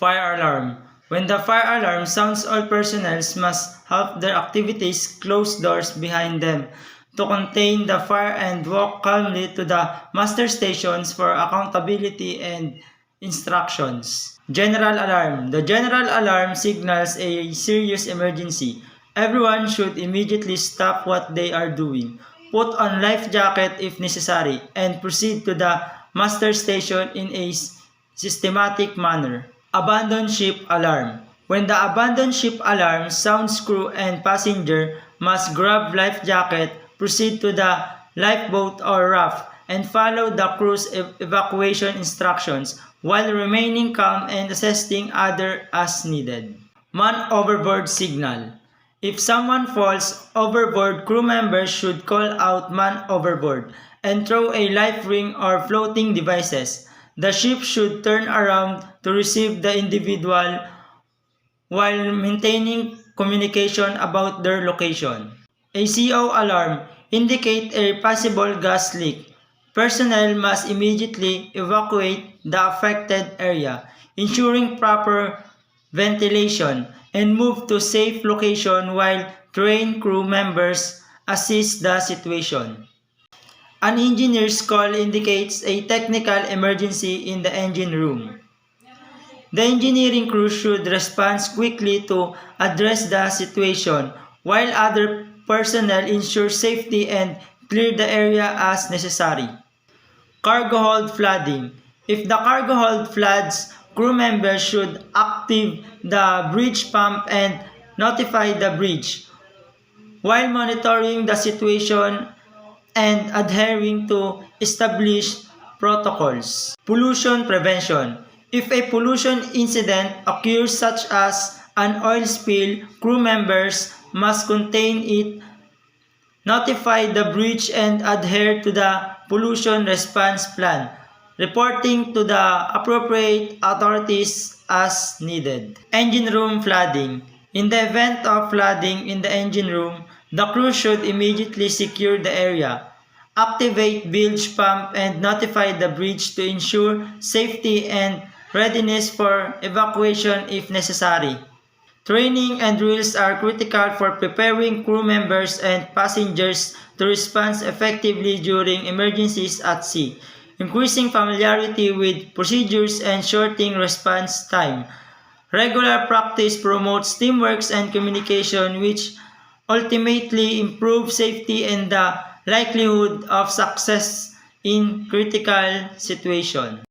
Fire alarm. When the fire alarm sounds, all personnel must halt their activities, close doors behind them to contain the fire and walk calmly to the master stations for accountability and instructions. General alarm. The general alarm signals a serious emergency. Everyone should immediately stop what they are doing, put on life jacket if necessary, and proceed to the master station in a systematic manner. Abandon ship alarm. When the abandon ship alarm sounds, crew and passenger must grab life jacket, proceed to the lifeboat or raft, and follow the crew's evacuation instructions while remaining calm and assisting others as needed. Man overboard signal. If someone falls overboard, crew members should call out man overboard and throw a life ring or floating devices. The ship should turn around to receive the individual while maintaining communication about their location. A CO alarm indicates a possible gas leak. Personnel must immediately evacuate the affected area, ensuring proper ventilation, and move to safe location while trained crew members assess the situation. An engineer's call indicates a technical emergency in the engine room. The engineering crew should respond quickly to address the situation, while other personnel ensure safety and clear the area as necessary. Cargo hold flooding. If the cargo hold floods, crew members should activate the bridge pump and notify the bridge, while monitoring the situation and adhering to established protocols. Pollution prevention. If a pollution incident occurs such as an oil spill, crew members must contain it, notify the bridge and adhere to the pollution response plan, reporting to the appropriate authorities as needed. Engine room flooding. In the event of flooding in the engine room, the crew should immediately secure the area, activate bilge pump and notify the bridge to ensure safety and readiness for evacuation if necessary. Training and drills are critical for preparing crew members and passengers to respond effectively during emergencies at sea, increasing familiarity with procedures and shortening response time. Regular practice promotes teamwork and communication, which ultimately improve safety and the likelihood of success in critical situations.